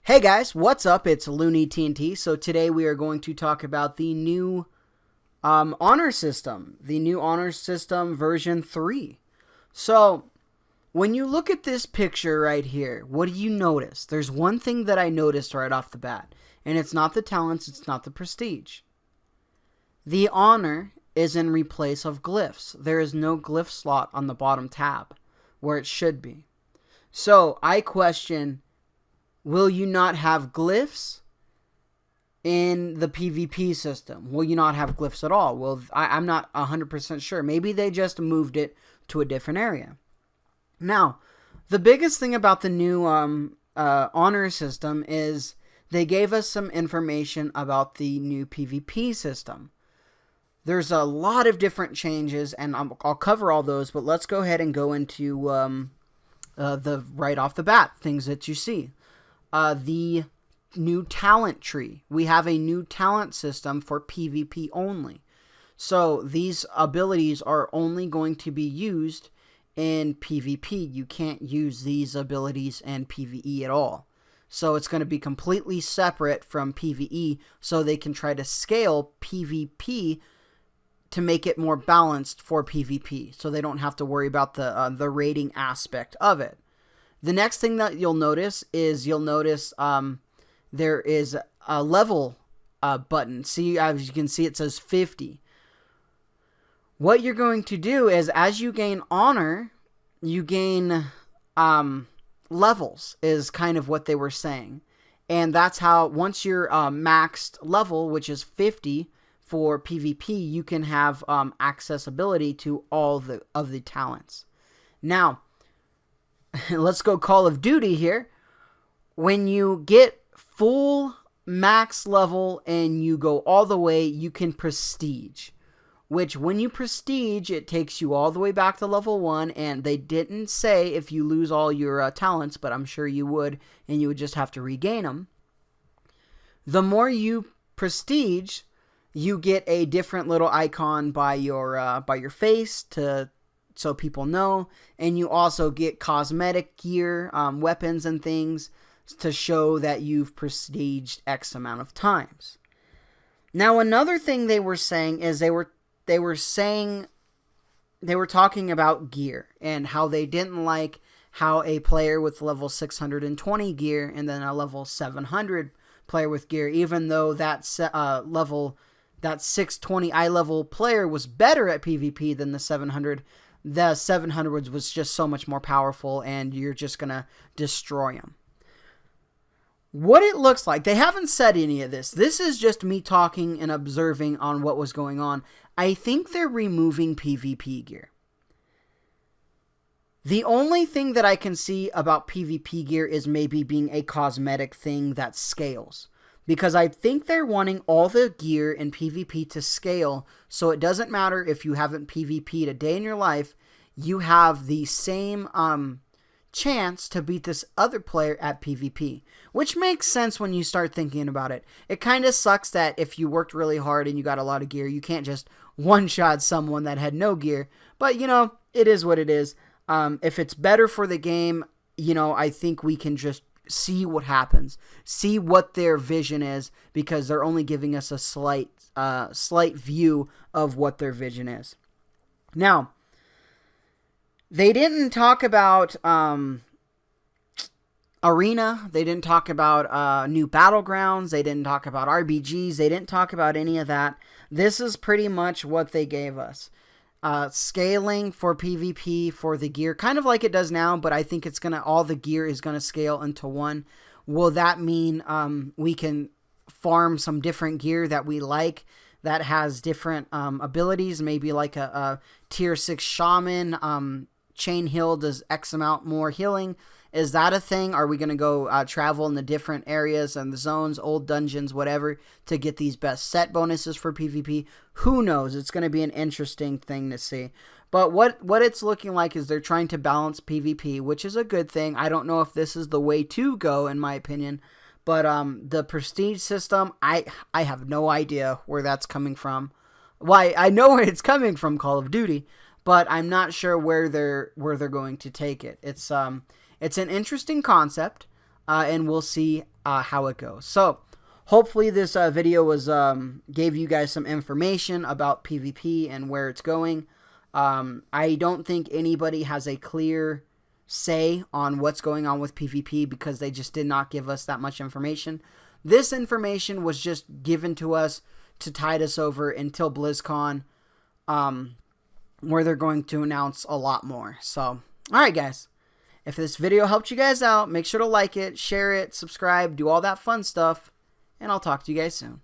Hey guys, what's up? It's Looney TNT. So today we are going to talk about the new honor system, version 3. So when you look at this picture right here, what do you notice? There's one thing that I noticed right off the bat, and it's not the talents, it's not the prestige. The honor is in replace of glyphs. There is no glyph slot on the bottom tab where it should be. So I question, will you not have glyphs in the PvP system? Will you not have glyphs at all? Well, I'm not 100% sure. Maybe they just moved it to a different area. Now, the biggest thing about the new honor system is they gave us some information about the new PvP system. There's a lot of different changes, and I'll cover all those, but let's go ahead and go into the right off the bat, things that you see. The new talent tree. We have a new talent system for PvP only. So these abilities are only going to be used in PvP. You can't use these abilities in PvE at all. So it's going to be completely separate from PvE, so they can try to scale PvP to make it more balanced for PvP, so they don't have to worry about the rating aspect of it. The next thing that you'll notice is there is a level button. See, as you can see, it says 50. What you're going to do is, as you gain honor, you gain levels, is kind of what they were saying. And that's how, once you're maxed level, which is 50 for PvP, you can have accessibility to all of the talents. Now, let's go Call of Duty here. When you get full max level and you go all the way, you can prestige. Which, when you prestige, it takes you all the way back to level 1. And they didn't say if you lose all your talents, but I'm sure you would. And you would just have to regain them. The more you prestige, you get a different little icon by your face so people know, and you also get cosmetic gear, weapons and things to show that you've prestiged X amount of times. Now, another thing they were saying is they were talking about gear and how they didn't like how a player with level 620 gear and then a level 700 player with gear, even though that 620 eye level player was better at PvP than the 700. The 700 was just so much more powerful, and you're just going to destroy them. What it looks like, they haven't said any of this. This is just me talking and observing on what was going on. I think they're removing PvP gear. The only thing that I can see about PvP gear is maybe being a cosmetic thing that scales. Because I think they're wanting all the gear in PvP to scale, so it doesn't matter if you haven't PvP'd a day in your life, you have the same chance to beat this other player at PvP. Which makes sense when you start thinking about it. It kind of sucks that if you worked really hard and you got a lot of gear, you can't just one-shot someone that had no gear. But, it is what it is. If it's better for the game, I think we can just see what happens, see what their vision is, because they're only giving us a slight view of what their vision is. Now, they didn't talk about arena, they didn't talk about new battlegrounds, they didn't talk about RBGs, they didn't talk about any of that. This is pretty much what they gave us. Scaling for PvP for the gear, kind of like it does now, but I think all the gear is gonna scale into one. Will that mean we can farm some different gear that we like that has different abilities? Maybe like a tier 6 shaman, chain heal does X amount more healing. Is that a thing? Are we going to go travel in the different areas and the zones, old dungeons, whatever, to get these best set bonuses for PvP? Who knows? It's going to be an interesting thing to see. But what it's looking like is they're trying to balance PvP, which is a good thing. I don't know if this is the way to go, in my opinion. But the prestige system, I have no idea where that's coming from. Why, I know where it's coming from, Call of Duty, but I'm not sure where they're going to take it. It's an interesting concept. and we'll see how it goes. So hopefully this video was gave you guys some information about PvP and where it's going. I don't think anybody has a clear say on what's going on with PvP because they just did not give us that much information. This information was just given to us to tide us over until BlizzCon, where they're going to announce a lot more. So, alright guys, if this video helped you guys out, make sure to like it, share it, subscribe, do all that fun stuff, and I'll talk to you guys soon.